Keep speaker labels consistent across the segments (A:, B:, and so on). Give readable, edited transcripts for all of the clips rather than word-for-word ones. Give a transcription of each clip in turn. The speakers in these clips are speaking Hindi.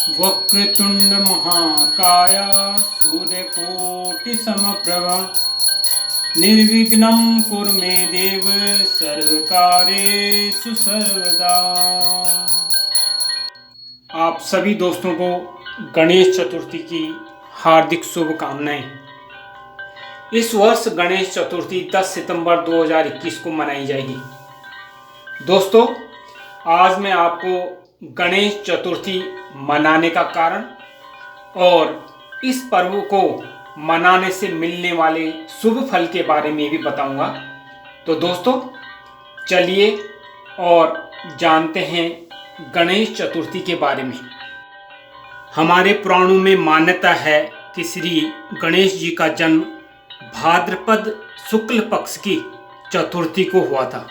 A: वक्रतुंड महाकाय सूर्यकोटि समप्रभा निर्विघ्नं कुरु मे देव सर्वकार्येषु सर्वदा। आप सभी दोस्तों को गणेश चतुर्थी की हार्दिक शुभकामनाएं। इस वर्ष गणेश चतुर्थी 10 सितंबर 2021 को मनाई जाएगी। दोस्तों, आज मैं आपको गणेश चतुर्थी मनाने का कारण और इस पर्व को मनाने से मिलने वाले शुभ फल के बारे में भी बताऊंगा। तो दोस्तों, चलिए और जानते हैं गणेश चतुर्थी के बारे में। हमारे पुराणों में मान्यता है कि श्री गणेश जी का जन्म भाद्रपद शुक्ल पक्ष की चतुर्थी को हुआ था।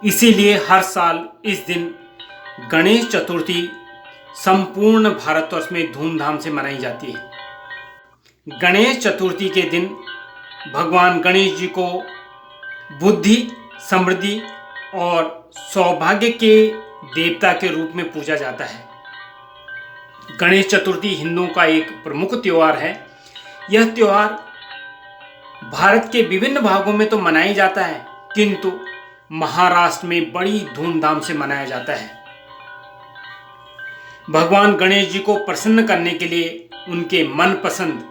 A: इसीलिए हर साल इस दिन गणेश चतुर्थी संपूर्ण भारतवर्ष में धूमधाम से मनाई जाती है। गणेश चतुर्थी के दिन भगवान गणेश जी को बुद्धि, समृद्धि और सौभाग्य के देवता के रूप में पूजा जाता है। गणेश चतुर्थी हिंदुओं का एक प्रमुख त्योहार है। यह त्योहार भारत के विभिन्न भागों में तो मनाया जाता है, किंतु महाराष्ट्र में बड़ी धूमधाम से मनाया जाता है। भगवान गणेश जी को प्रसन्न करने के लिए उनके मनपसंद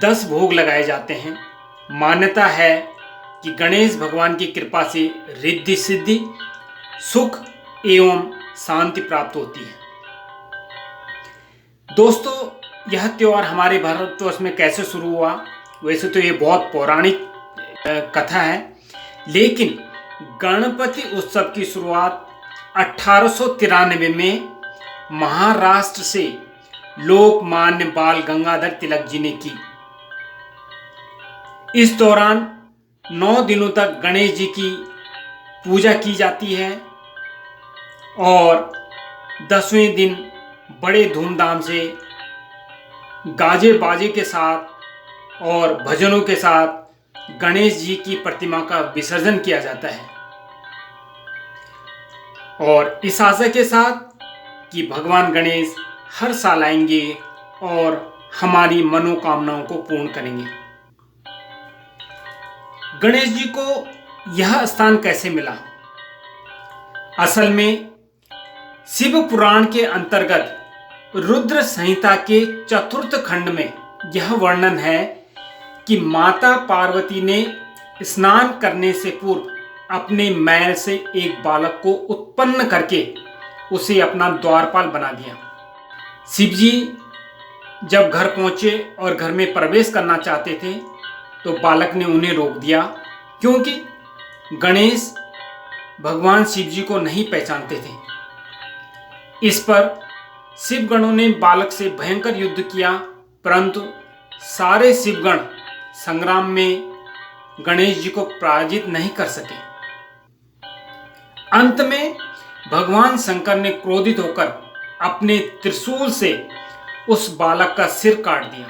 A: 10 भोग लगाए जाते हैं। मान्यता है कि गणेश भगवान की कृपा से रिद्धि सिद्धि, सुख एवं शांति प्राप्त होती है। दोस्तों, यह त्योहार हमारे भारतवर्ष में कैसे शुरू हुआ? वैसे तो ये बहुत पौराणिक कथा है, लेकिन गणपति उत्सव की शुरुआत 1893 में महाराष्ट्र से लोकमान्य बाल गंगाधर तिलक जी ने की। इस दौरान 9 दिनों तक गणेश जी की पूजा की जाती है और 10वें दिन बड़े धूमधाम से गाजे बाजे के साथ और भजनों के साथ गणेश जी की प्रतिमा का विसर्जन किया जाता है, और इस आशा के साथ कि भगवान गणेश हर साल आएंगे और हमारी मनोकामनाओं को पूर्ण करेंगे। गणेश जी को यह स्थान कैसे मिला? असल में शिव पुराण के अंतर्गत रुद्र संहिता के 4th खंड में यह वर्णन है कि माता पार्वती ने स्नान करने से पूर्व अपने मैल से एक बालक को उत्पन्न करके उसे अपना द्वारपाल बना दिया। शिवजी जब घर पहुंचे और घर में प्रवेश करना चाहते थे तो बालक ने उन्हें रोक दिया, क्योंकि गणेश भगवान शिवजी को नहीं पहचानते थे। इस पर शिवगणों ने बालक से भयंकर युद्ध किया, परंतु सारे शिवगण संग्राम में गणेश जी को पराजित नहीं कर सके। अंत में भगवान शंकर ने क्रोधित होकर अपने त्रिशूल से उस बालक का सिर काट दिया।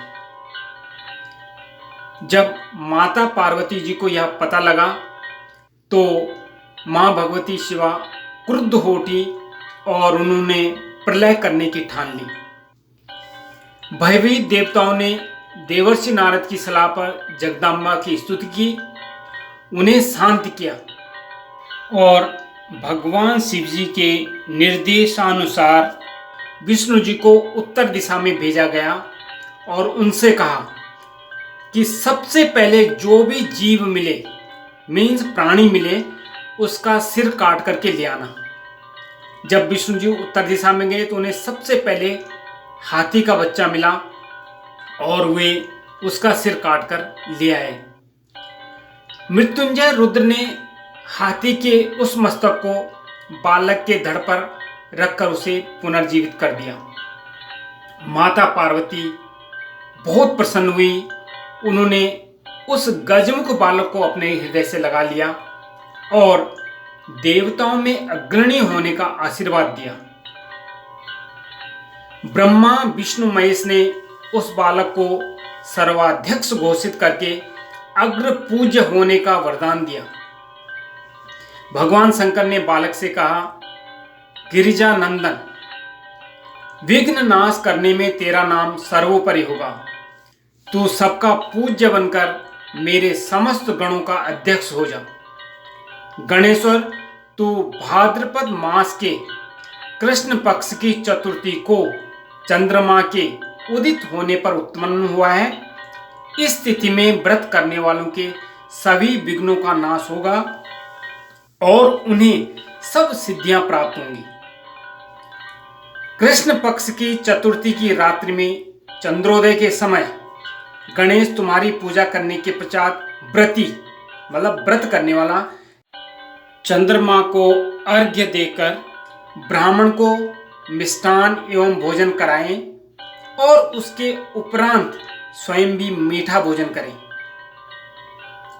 A: जब माता पार्वती जी को यह पता लगा तो मां भगवती शिवा क्रुद्ध हो उठी और उन्होंने प्रलय करने की ठान ली। भयभीत देवताओं ने देवर्षि नारद की सलाह पर जगदम्बा की स्तुति की, उन्हें शांत किया और भगवान शिव जी के निर्देशानुसार विष्णु जी को उत्तर दिशा में भेजा गया और उनसे कहा कि सबसे पहले जो भी जीव मिले, मीन्स प्राणी मिले, उसका सिर काट करके ले आना। जब विष्णु जी उत्तर दिशा में गए तो उन्हें सबसे पहले हाथी का बच्चा मिला और वे उसका सिर काट कर ले आए। मृत्युंजय रुद्र ने हाथी के उस मस्तक को बालक के धड़ पर रखकर उसे पुनर्जीवित कर दिया। माता पार्वती बहुत प्रसन्न हुई। उन्होंने उस गजमुख बालक को अपने हृदय से लगा लिया और देवताओं में अग्रणी होने का आशीर्वाद दिया। ब्रह्मा विष्णु महेश ने उस बालक को सर्वाध्यक्ष घोषित करके अग्र पूज्य होने का वरदान दिया। भगवान शंकर ने बालक से कहा, गिरिजा नंदन, विघ्न नाश करने में तेरा नाम सर्वोपरि होगा। तू सबका पूज्य बनकर मेरे समस्त गणों का अध्यक्ष हो जा। गणेश्वर, तू भाद्रपद मास के कृष्ण पक्ष की चतुर्थी को चंद्रमा के उदित होने पर उत्पन्न हुआ है। इस तिथि में व्रत करने वालों के सभी विघ्नों का नाश होगा और उन्हें सब सिद्धियां प्राप्त होंगी। कृष्ण पक्ष की चतुर्थी की रात्रि में चंद्रोदय के समय गणेश तुम्हारी पूजा करने के पश्चात व्रती मतलब व्रत करने वाला चंद्रमा को अर्घ्य देकर ब्राह्मण को मिष्टान एवं भोजन कराएं और उसके उपरांत स्वयं भी मीठा भोजन करें।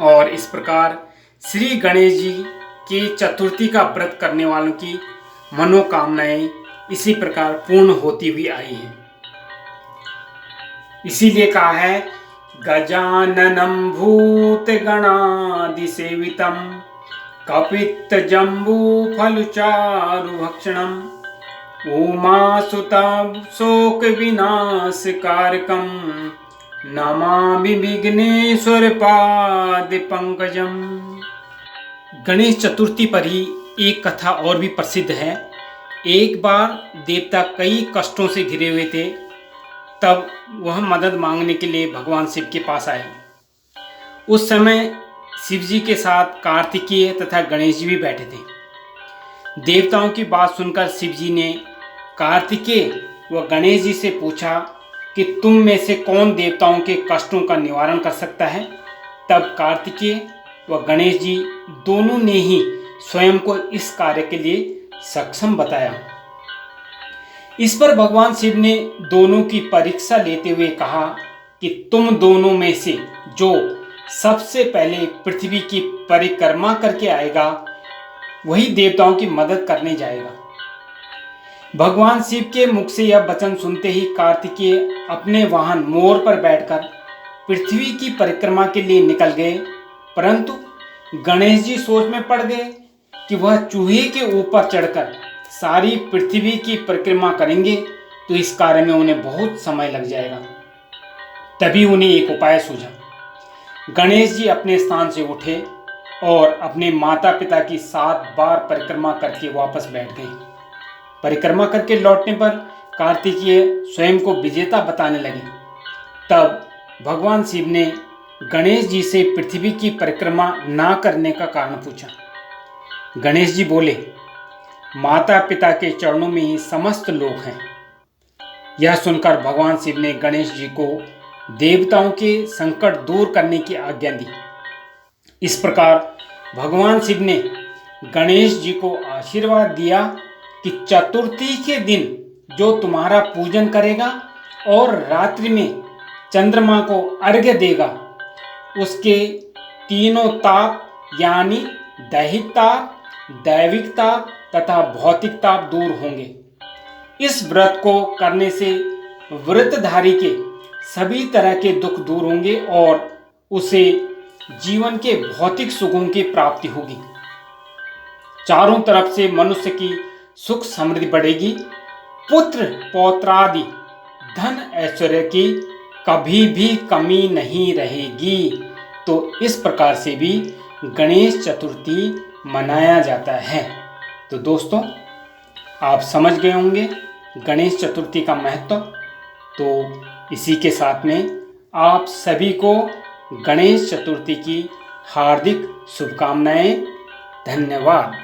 A: और इस प्रकार श्री गणेश जी के चतुर्थी का व्रत करने वालों की मनोकामनाएं इसी प्रकार पूर्ण होती हुई आई हैं। इसीलिए कहा है गजाननं भूत गणादि सेवितम कपित्त जम्बू फलचारु भक्षणम उमासुतं शोक विनाशकारकं नमामि विघ्नेश्वर पाद पंकजम। गणेश चतुर्थी पर ही एक कथा और भी प्रसिद्ध है। एक बार देवता कई कष्टों से घिरे हुए थे, तब वह मदद मांगने के लिए भगवान शिव के पास आए। उस समय शिव जी के साथ कार्तिकेय तथा गणेश जी भी बैठे थे। देवताओं की बात सुनकर शिव जी ने कार्तिकेय व गणेश जी से पूछा कि तुम में से कौन देवताओं के कष्टों का निवारण कर सकता है। तब कार्तिकेय व गणेश जी दोनों ने ही स्वयं को इस कार्य के लिए सक्षम बताया। इस पर भगवान शिव ने दोनों की परीक्षा लेते हुए कहा कि तुम दोनों में से जो सबसे पहले पृथ्वी की परिक्रमा करके आएगा वही देवताओं की मदद करने जाएगा। भगवान शिव के मुख से यह वचन सुनते ही कार्तिकेय अपने वाहन मोर पर बैठकर पृथ्वी की परिक्रमा के लिए निकल गए, परंतु गणेश जी सोच में पड़ गए कि वह चूहे के ऊपर चढ़कर सारी पृथ्वी की परिक्रमा करेंगे तो इस कार्य में उन्हें बहुत समय लग जाएगा। तभी उन्हें एक उपाय सूझा। गणेश जी अपने स्थान से उठे और अपने माता पिता की 7 बार परिक्रमा करके वापस बैठ गए। परिक्रमा करके लौटने पर कार्तिकेय स्वयं को विजेता बताने लगे। तब भगवान शिव ने गणेश जी से पृथ्वी की परिक्रमा ना करने का कारण पूछा। गणेश जी बोले, माता पिता के चरणों में ही समस्त लोक हैं। यह सुनकर भगवान शिव ने गणेश जी को देवताओं के संकट दूर करने की आज्ञा दी। इस प्रकार भगवान शिव ने गणेश जी को आशीर्वाद दिया कि चतुर्थी के दिन जो तुम्हारा पूजन करेगा और रात्रि में चंद्रमा को अर्घ्य देगा उसके तीनों ताप यानी दैहिक ताप, दैविक ताप तथा भौतिक ताप दूर होंगे। इस व्रत को करने से व्रतधारी के सभी तरह के दुख दूर होंगे और उसे जीवन के भौतिक सुखों की प्राप्ति होगी। चारों तरफ से मनुष्य की सुख समृद्धि बढ़ेगी। पुत्र पौत्रादि धन ऐश्वर्य की कभी भी कमी नहीं रहेगी। तो इस प्रकार से भी गणेश चतुर्थी मनाया जाता है। तो दोस्तों, आप समझ गए होंगे गणेश चतुर्थी का महत्व। तो इसी के साथ में आप सभी को गणेश चतुर्थी की हार्दिक शुभकामनाएं। धन्यवाद।